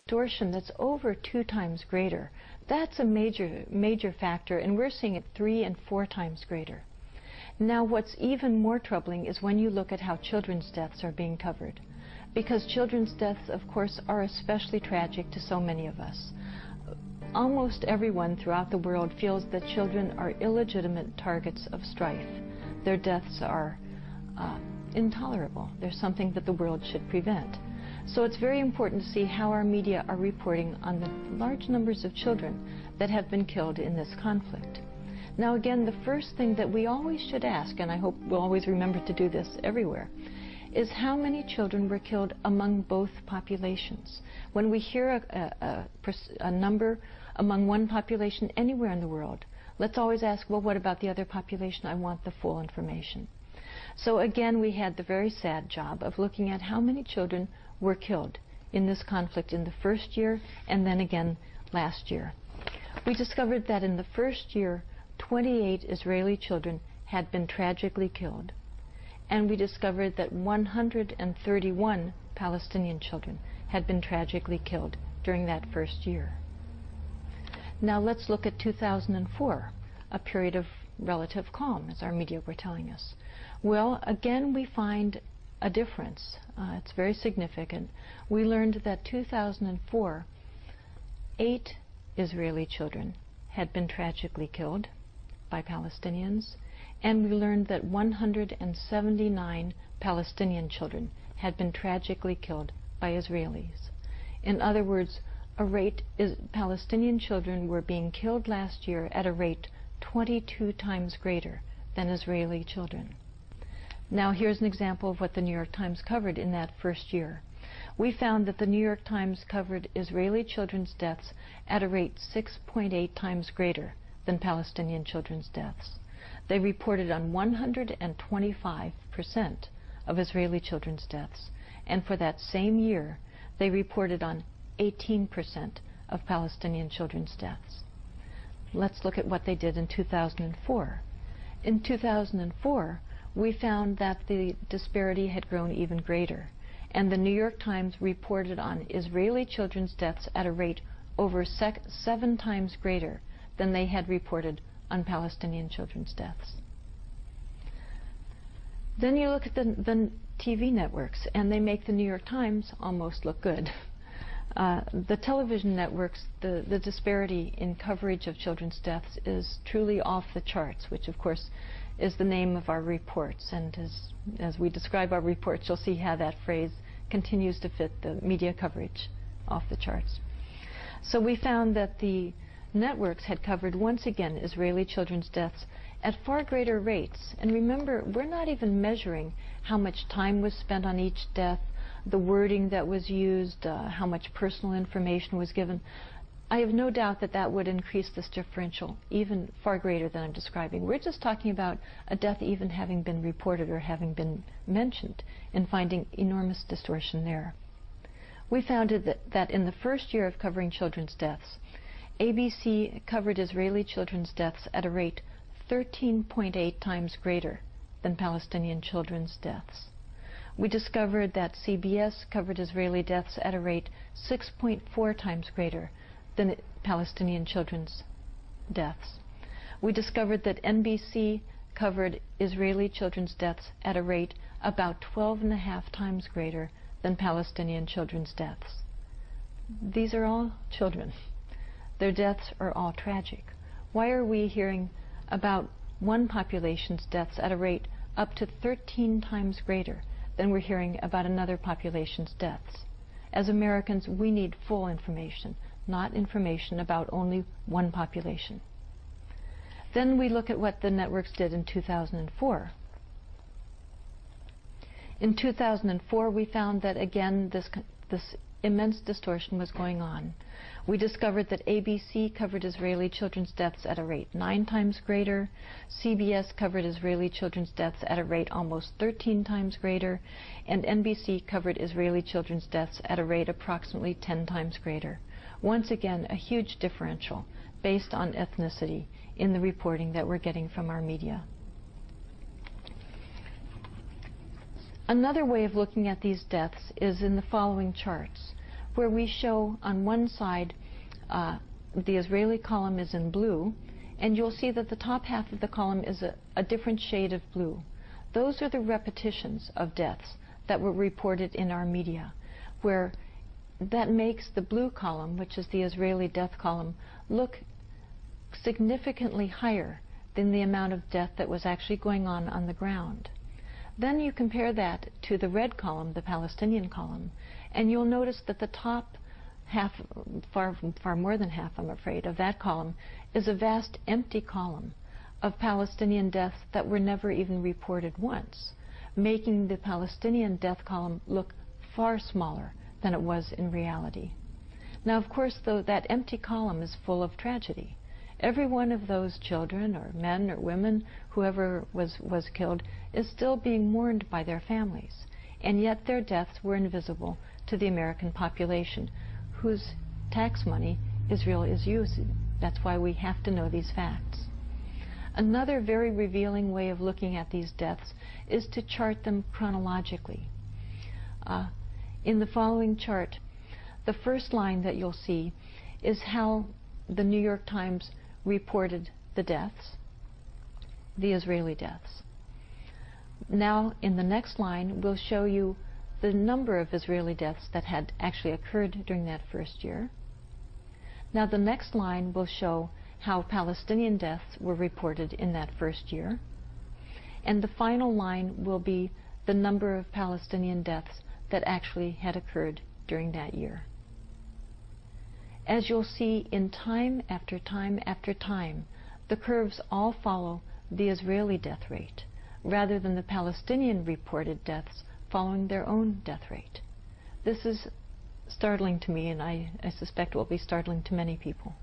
distortion that's over 2 times greater. That's a major factor, and we're seeing it 3 and 4 times greater. Now, what's even more troubling is when you look at how children's deaths are being covered. Because children's deaths, of course, are especially tragic to so many of us. Almost everyone throughout the world feels that children are illegitimate targets of strife. Their deaths are intolerable. They're something that the world should prevent. So it's very important to see how our media are reporting on the large numbers of children that have been killed in this conflict. Now again, the first thing that we always should ask, and I hope we'll always remember to do this everywhere, is how many children were killed among both populations. When we hear a number among one population anywhere in the world, let's always ask, well, what about the other population? I want the full information. So again, we had the very sad job of looking at how many children were killed in this conflict in the first year and then again last year. We discovered that in the first year, 28 Israeli children had been tragically killed. And we discovered that 131 Palestinian children had been tragically killed during that first year. Now let's look at 2004, a period of relative calm, as our media were telling us. Well, again, we find a difference. It's very significant. We learned that 2004, 8 Israeli children had been tragically killed by Palestinians, and we learned that 179 Palestinian children had been tragically killed by Israelis. In other words, Palestinian children were being killed last year at a rate 22 times greater than Israeli children. Now here's an example of what the New York Times covered in that first year. We found that the New York Times covered Israeli children's deaths at a rate 6.8 times greater than Palestinian children's deaths. They reported on 125% of Israeli children's deaths, and for that same year, they reported on 18% of Palestinian children's deaths. Let's look at what they did in 2004. In 2004, we found that the disparity had grown even greater, and the New York Times reported on Israeli children's deaths at a rate over 7 times greater than they had reported on Palestinian children's deaths. Then you look at the TV networks, and they make the New York Times almost look good. The television networks, the disparity in coverage of children's deaths is truly off the charts, which of course is the name of our reports. And as we describe our reports, you'll see how that phrase continues to fit the media coverage, off the charts. So we found that the networks had covered once again Israeli children's deaths at far greater rates. And remember, we're not even measuring how much time was spent on each death, the wording that was used, how much personal information was given. I have no doubt that that would increase this differential even far greater than I'm describing. We're just talking about a death even having been reported or having been mentioned and finding enormous distortion there. We found that in the first year of covering children's deaths, ABC covered Israeli children's deaths at a rate 13.8 times greater than Palestinian children's deaths. We discovered that CBS covered Israeli deaths at a rate 6.4 times greater than Palestinian children's deaths. We discovered that NBC covered Israeli children's deaths at a rate about 12.5 times greater than Palestinian children's deaths. These are all children. Their deaths are all tragic. Why are we hearing about one population's deaths at a rate up to 13 times greater than we're hearing about another population's deaths? As Americans, we need full information, not information about only one population. Then we look at what the networks did in 2004. In 2004, we found that, again, this immense distortion was going on. We discovered that ABC covered Israeli children's deaths at a rate 9 times greater, CBS covered Israeli children's deaths at a rate almost 13 times greater, and NBC covered Israeli children's deaths at a rate approximately 10 times greater. Once again, a huge differential based on ethnicity in the reporting that we're getting from our media. Another way of looking at these deaths is in the following charts. where we show on one side the Israeli column is in blue, and you'll see that the top half of the column is a different shade of blue. Those are the repetitions of deaths that were reported in our media, where that makes the blue column, which is the Israeli death column, look significantly higher than the amount of death that was actually going on the ground. Then you compare that to the red column, the Palestinian column, and you'll notice that the top half, far more than half, I'm afraid, of that column is a vast empty column of Palestinian deaths that were never even reported once, making the Palestinian death column look far smaller than it was in reality. Now, of course, though, that empty column is full of tragedy. Every one of those children or men or women, whoever was killed, is still being mourned by their families, and yet their deaths were invisible to the American population, whose tax money Israel is using. That's why we have to know these facts. Another very revealing way of looking at these deaths is to chart them chronologically. In the following chart, the first line that you'll see is how the New York Times reported the deaths, the Israeli deaths. Now, in the next line, we'll show you the number of Israeli deaths that had actually occurred during that first year. Now, the next line will show how Palestinian deaths were reported in that first year. And the final line will be the number of Palestinian deaths that actually had occurred during that year. As you'll see, in time after time after time, the curves all follow the Israeli death rate, rather than the Palestinian reported deaths following their own death rate. This is startling to me, and I suspect will be startling to many people.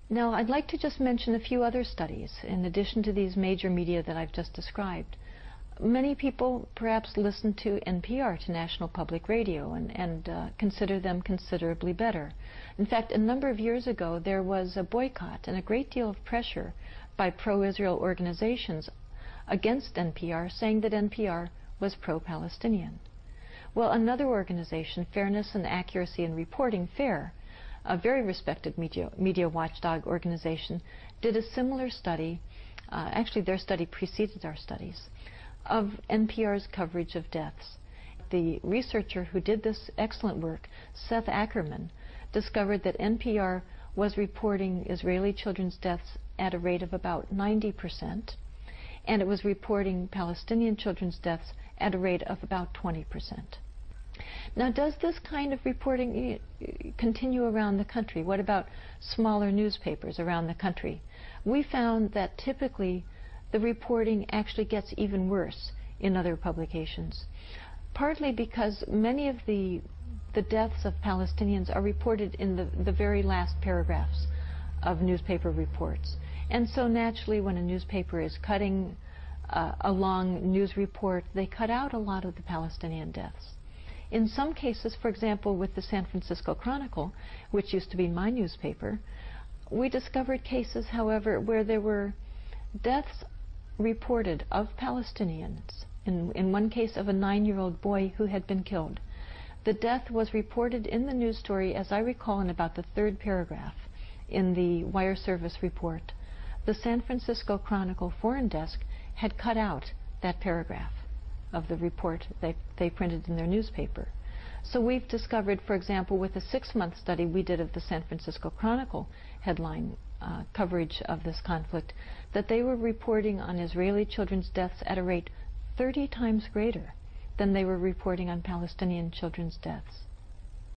Now, I'd like to just mention a few other studies, in addition to these major media that I've just described. Many people perhaps listen to NPR, to National Public Radio, and consider them considerably better. In fact, a number of years ago, there was a boycott and a great deal of pressure by pro-Israel organizations against NPR, saying that NPR was pro-Palestinian. Well, another organization, Fairness and Accuracy in Reporting, FAIR, a very respected media watchdog organization, did a similar study. Actually, their study preceded our studies, of NPR's coverage of deaths. The researcher who did this excellent work, Seth Ackerman, discovered that NPR was reporting Israeli children's deaths at a rate of about 90%, and it was reporting Palestinian children's deaths at a rate of about 20%. Now, does this kind of reporting continue around the country? What about smaller newspapers around the country? We found that typically the reporting actually gets even worse in other publications, partly because many of the deaths of Palestinians are reported in the very last paragraphs of newspaper reports. And so naturally, when a newspaper is cutting a long news report, they cut out a lot of the Palestinian deaths. In some cases, for example, with the San Francisco Chronicle, which used to be my newspaper, we discovered cases, however, where there were deaths reported of Palestinians, in one case of a 9-year-old boy who had been killed. The death was reported in the news story, as I recall, in about the 3rd paragraph in the wire service report. The San Francisco Chronicle foreign desk had cut out that paragraph of the report they printed in their newspaper. So we've discovered, for example, with a 6-month study we did of the San Francisco Chronicle headline coverage of this conflict, that they were reporting on Israeli children's deaths at a rate 30 times greater than they were reporting on Palestinian children's deaths.